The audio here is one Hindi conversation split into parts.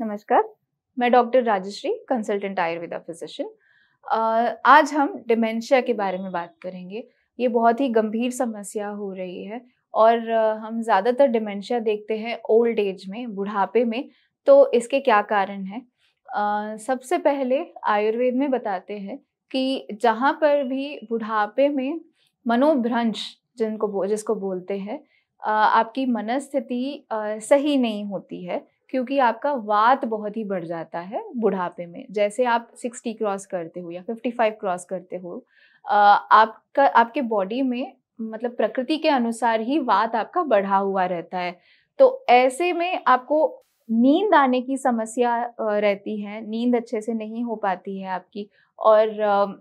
नमस्कार, मैं doctor Rajshri, consultant Ayurveda physician. आज हम डिमेंशिया के बारे में बात करेंगे। ये बहुत ही गंभीर समस्या हो रही है और हम ज़्यादातर डिमेंशिया देखते हैं ओल्ड एज में, बुढ़ापे में। तो इसके क्या कारण हैं? सबसे पहले आयुर्वेद में बताते हैं कि जहाँ पर भी बुढ़ापे में मनोभ्रंश जिसको बोलते हैं, आपकी मनस्थिति सही नहीं होती है, क्योंकि आपका वात बहुत ही बढ़ जाता है बुढ़ापे में। जैसे आप 60 क्रॉस करते हो या 55 क्रॉस करते हो, आपके बॉडी में मतलब प्रकृति के अनुसार ही वात आपका बढ़ा हुआ रहता है। तो ऐसे में आपको नींद आने की समस्या रहती है, नींद अच्छे से नहीं हो पाती है आपकी और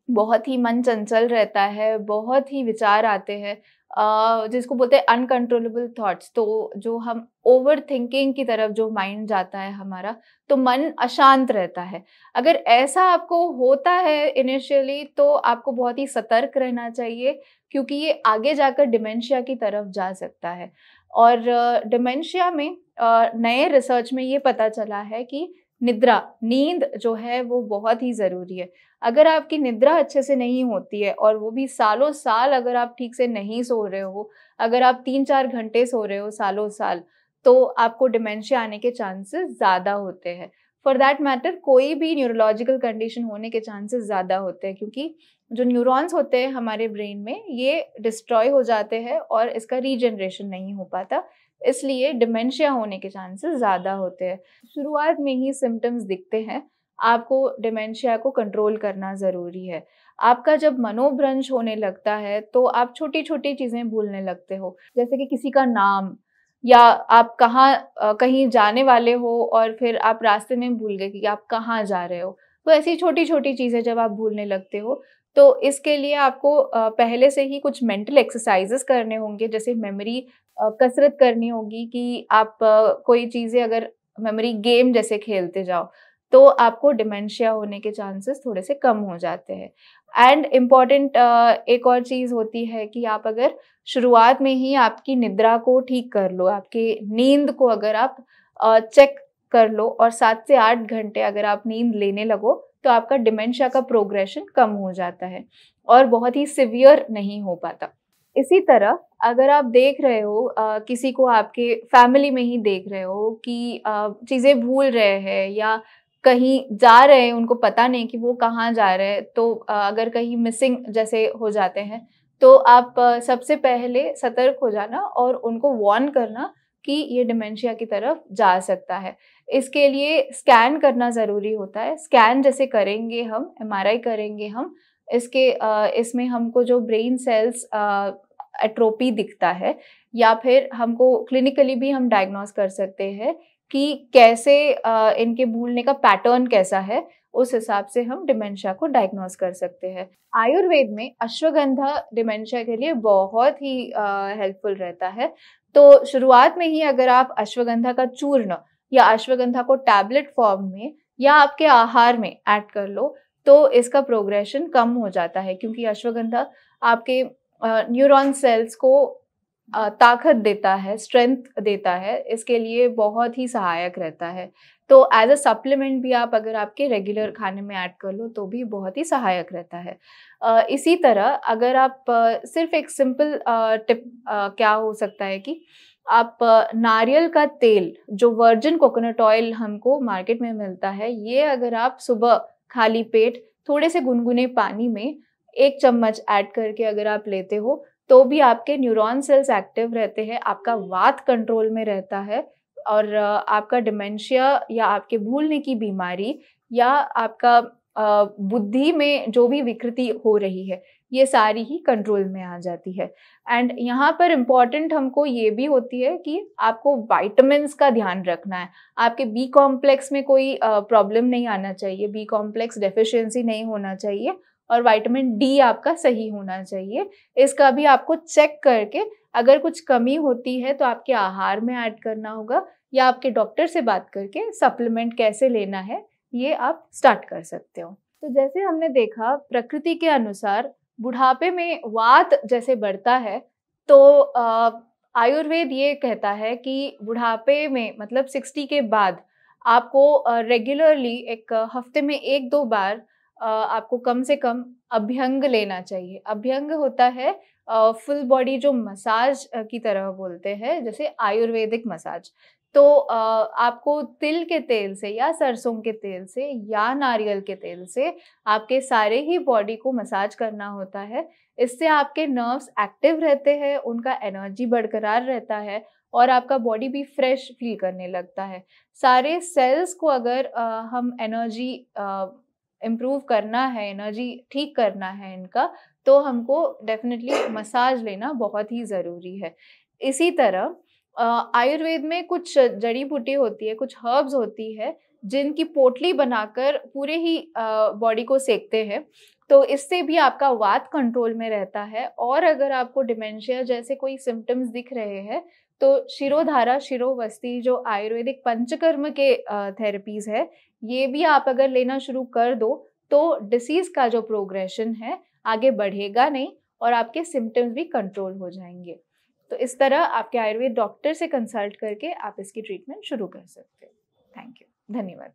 बहुत ही मन चंचल रहता है, बहुत ही विचार आते हैं, जिसको बोलते हैं अनकंट्रोलेबल थॉट्स। तो जो हम ओवर थिंकिंग की तरफ जो माइंड जाता है हमारा, तो मन अशांत रहता है। अगर ऐसा आपको होता है इनिशियली, तो आपको बहुत ही सतर्क रहना चाहिए, क्योंकि ये आगे जाकर डिमेंशिया की तरफ जा सकता है। और डिमेंशिया में नए रिसर्च में ये पता चला है कि नींद जो है वो बहुत ही ज़रूरी है। अगर आपकी निद्रा अच्छे से नहीं होती है और वो भी सालों साल, अगर आप ठीक से नहीं सो रहे हो, अगर आप 3-4 घंटे सो रहे हो सालों साल, तो आपको डिमेंशिया आने के चांसेस ज़्यादा होते हैं। फॉर दैट मैटर कोई भी न्यूरोलॉजिकल कंडीशन होने के चांसेस ज़्यादा होते हैं, क्योंकि जो न्यूरॉन्स होते हैं हमारे ब्रेन में, ये डिस्ट्रॉय हो जाते हैं और इसका रीजनरेशन नहीं हो पाता। इसलिए डिमेंशिया होने के चांसेस ज़्यादा होते हैं। शुरुआत में ही सिम्टम्स दिखते हैं, आपको डिमेंशिया को कंट्रोल करना ज़रूरी है। आपका जब मनोभ्रंश होने लगता है, तो आप छोटी-छोटी चीज़ें भूलने लगते हो, जैसे कि किसी का नाम, या आप कहीं जाने वाले हो और फिर आप रास्ते में भूल गए कि आप कहाँ जा रहे हो। तो ऐसी छोटी-छोटी चीज़ें जब आप भूलने लगते हो, तो इसके लिए आपको पहले से ही कुछ मेंटल एक्सरसाइज़ेज़ करने होंगे, जैसे मेमोरी कसरत करनी होगी कि आप कोई चीज़ें अगर मेमोरी गेम जैसे खेलते जाओ, तो आपको डिमेंशिया होने के चांसेस थोड़े से कम हो जाते हैं। एंड इम्पॉर्टेंट एक और चीज़ होती है कि आप अगर शुरुआत में ही आपकी निद्रा को ठीक कर लो, आपकी नींद को अगर आप चेक कर लो और 7 से 8 घंटे अगर आप नींद लेने लगो, तो आपका डिमेंशिया का प्रोग्रेशन कम हो जाता है और बहुत ही सीवियर नहीं हो पाता। इसी तरह अगर आप देख रहे हो किसी को आपके फैमिली में ही देख रहे हो कि चीज़ें भूल रहे हैं या कहीं जा रहे हैं, उनको पता नहीं कि वो कहाँ जा रहे हैं, तो अगर कहीं मिसिंग जैसे हो जाते हैं, तो आप सबसे पहले सतर्क हो जाना और उनको वार्न करना कि ये डिमेंशिया की तरफ जा सकता है। इसके लिए स्कैन करना ज़रूरी होता है। स्कैन जैसे करेंगे हम, एमआरआई करेंगे हम, इसमें हमको जो ब्रेन सेल्स एट्रोपी दिखता है, या फिर हमको क्लिनिकली भी हम डायग्नोस कर सकते हैं कि कैसे इनके भूलने का पैटर्न कैसा है, उस हिसाब से हम डिमेंशिया को डायग्नोस कर सकते हैं। आयुर्वेद में अश्वगंधा डिमेंशिया के लिए बहुत ही हेल्पफुल रहता है। तो शुरुआत में ही अगर आप अश्वगंधा का चूर्ण या अश्वगंधा को टैबलेट फॉर्म में या आपके आहार में ऐड कर लो, तो इसका प्रोग्रेशन कम हो जाता है, क्योंकि अश्वगंधा आपके न्यूरॉन सेल्स को ताकत देता है, स्ट्रेंथ देता है, इसके लिए बहुत ही सहायक रहता है। तो एज अ सप्लीमेंट भी आप अगर आपके रेगुलर खाने में ऐड कर लो, तो भी बहुत ही सहायक रहता है। इसी तरह अगर आप सिर्फ एक सिंपल टिप क्या हो सकता है कि आप नारियल का तेल, जो वर्जिन कोकोनट ऑयल हमको मार्केट में मिलता है, ये अगर आप सुबह खाली पेट थोड़े से गुनगुने पानी में 1 चम्मच ऐड करके अगर आप लेते हो, तो भी आपके न्यूरॉन सेल्स एक्टिव रहते हैं, आपका वात कंट्रोल में रहता है और आपका डिमेंशिया या आपके भूलने की बीमारी या आपका बुद्धि में जो भी विकृति हो रही है, ये सारी ही कंट्रोल में आ जाती है। एंड यहाँ पर इम्पॉर्टेंट हमको ये भी होती है कि आपको विटामिन्स का ध्यान रखना है। आपके बी कॉम्प्लेक्स में कोई प्रॉब्लम नहीं आना चाहिए, बी कॉम्प्लेक्स डेफिशिएंसी नहीं होना चाहिए और विटामिन डी आपका सही होना चाहिए। इसका भी आपको चेक करके अगर कुछ कमी होती है, तो आपके आहार में ऐड करना होगा या आपके डॉक्टर से बात करके सप्लीमेंट कैसे लेना है, ये आप स्टार्ट कर सकते हो। तो जैसे हमने देखा, प्रकृति के अनुसार बुढ़ापे में वात जैसे बढ़ता है, तो आयुर्वेद ये कहता है कि बुढ़ापे में मतलब 60 के बाद आपको रेगुलरली एक हफ्ते में 1-2 बार आपको कम से कम अभ्यंग लेना चाहिए। अभ्यंग होता है फुल बॉडी जो मसाज की तरह बोलते हैं, जैसे आयुर्वेदिक मसाज। तो आपको तिल के तेल से या सरसों के तेल से या नारियल के तेल से आपके सारे ही बॉडी को मसाज करना होता है। इससे आपके नर्व्स एक्टिव रहते हैं, उनका एनर्जी बरकरार रहता है और आपका बॉडी भी फ्रेश फील करने लगता है। सारे सेल्स को अगर हम एनर्जी इम्प्रूव करना है, एनर्जी ठीक करना है इनका, तो हमको डेफ़िनेटली मसाज लेना बहुत ही ज़रूरी है। इसी तरह आयुर्वेद में कुछ जड़ी-बूटी होती है, कुछ हर्ब्स होती है, जिनकी पोटली बनाकर पूरे ही बॉडी को सेकते हैं। तो इससे भी आपका वात कंट्रोल में रहता है और अगर आपको डिमेंशिया जैसे कोई सिम्पटम्स दिख रहे हैं, तो शिरोधारा, शिरोवस्ती जो आयुर्वेदिक पंचकर्म के थेरेपीज़ है, ये भी आप अगर लेना शुरू कर दो, तो डिसीज़ का जो प्रोग्रेशन है, आगे बढ़ेगा नहीं और आपके सिम्पटम्स भी कंट्रोल हो जाएँगे। तो इस तरह आपके आयुर्वेद डॉक्टर से कंसल्ट करके आप इसकी ट्रीटमेंट शुरू कर सकते हैं। Thank you. धन्यवाद।